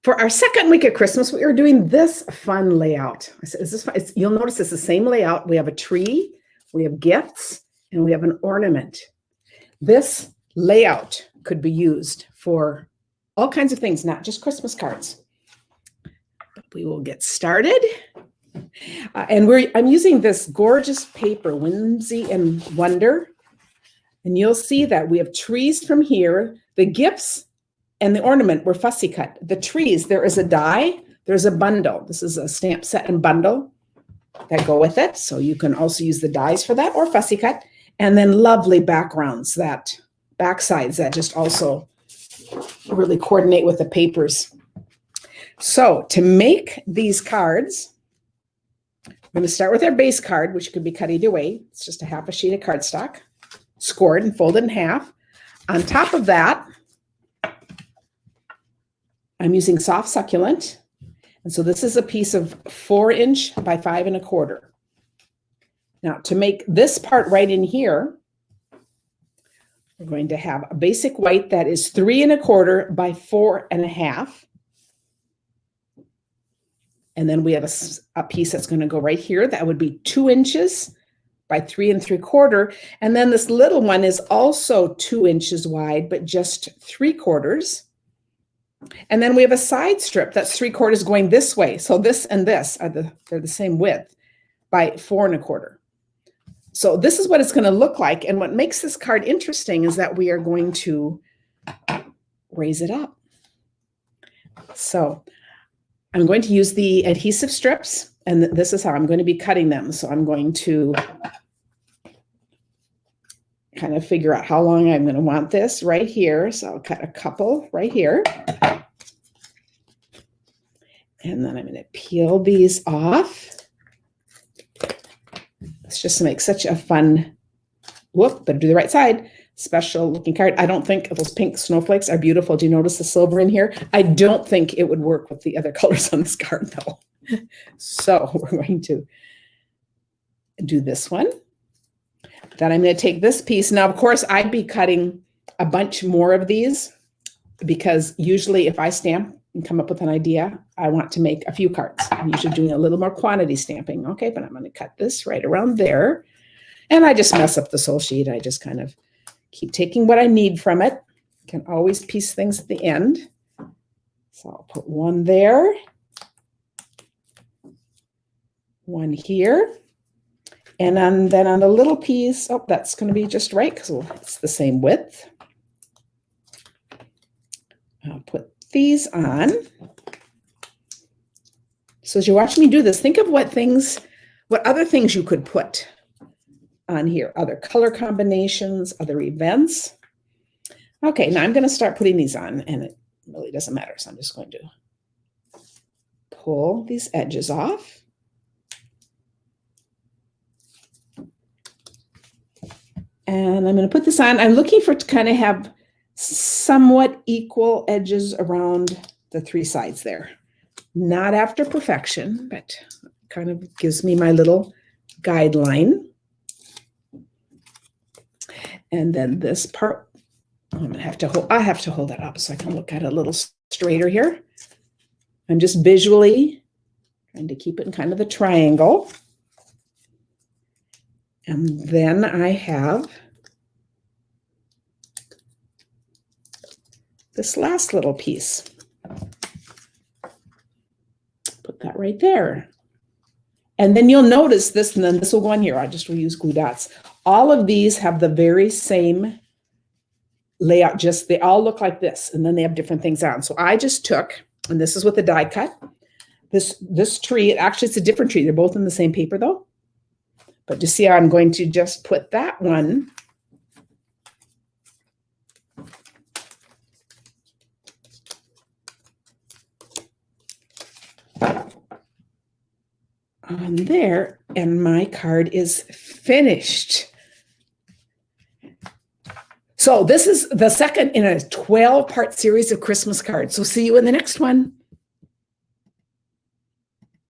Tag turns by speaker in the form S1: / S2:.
S1: For our second week of Christmas, we are doing this fun layout. I said, is this fun? You'll notice it's the same layout. We have a tree, we have gifts, and we have an ornament. This layout could be used for all kinds of things, not just Christmas cards. But we will get started. I'm using this gorgeous paper, Whimsy and Wonder. And you'll see that we have trees from here. The gifts and the ornament were fussy cut. The trees, there is a die, there's a bundle. This is a stamp set and bundle that go with it. So you can also use the dies for that or fussy cut. And then lovely backgrounds, that backsides that just also really coordinate with the papers. So to make these cards, I'm going to start with our base card, which could be cut either way. It's just a half a sheet of cardstock, scored and folded in half. On top of that, I'm using soft succulent. And so this is a piece of 4" by 5 1/4. Now to make this part right in here, we're going to have a basic white that is 3 1/4 by 4 1/2. And then we have a piece that's going to go right here. That would be 2" by 3 3/4. And then this little one is also 2" wide, but just 3/4. And then we have a side strip that's 3/4 going this way. So this and this are they're the same width by 4 1/4. So this is what it's going to look like. And what makes this card interesting is that we are going to raise it up. So I'm going to use the adhesive strips, and this is how I'm going to be cutting them. So I'm going to kind of figure out how long I'm going to want this right here. So I'll cut a couple right here. And then I'm going to peel these off. It's just to make such a fun, better do the right side, special looking card. I don't think those pink snowflakes are beautiful. Do you notice the silver in here? I don't think it would work with the other colors on this card though. So we're going to do this one. Then I'm going to take this piece. Now, of course, I'd be cutting a bunch more of these because usually if I stamp and come up with an idea, I want to make a few cards. I'm usually doing a little more quantity stamping. Okay, but I'm going to cut this right around there. And I just mess up the sole sheet. I just kind of keep taking what I need from it. Can always piece things at the end. So I'll put one there. One here. And then on the little piece, that's going to be just right because it's the same width. I'll put these on. So as you're watching me do this, think of what other things you could put on here, other color combinations, other events. Okay, now I'm going to start putting these on, and it really doesn't matter. So I'm just going to pull these edges off. And I'm going to put this on. I'm looking for it to kind of have somewhat equal edges around the 3 sides there. Not after perfection, but kind of gives me my little guideline. And then this part, I have to hold that up so I can look at it a little straighter here. I'm just visually trying to keep it in kind of the triangle. And then I have this last little piece. Put that right there. And then you'll notice this, and then this will go on here. I just will use glue dots. All of these have the very same layout, they all look like this, and then they have different things on. So I just took, and this is with the die cut, this tree, actually it's a different tree. They're both in the same paper though. But you see how I'm going to just put that one on there, and my card is finished. So this is the second in a 12-part series of Christmas cards. So see you in the next one.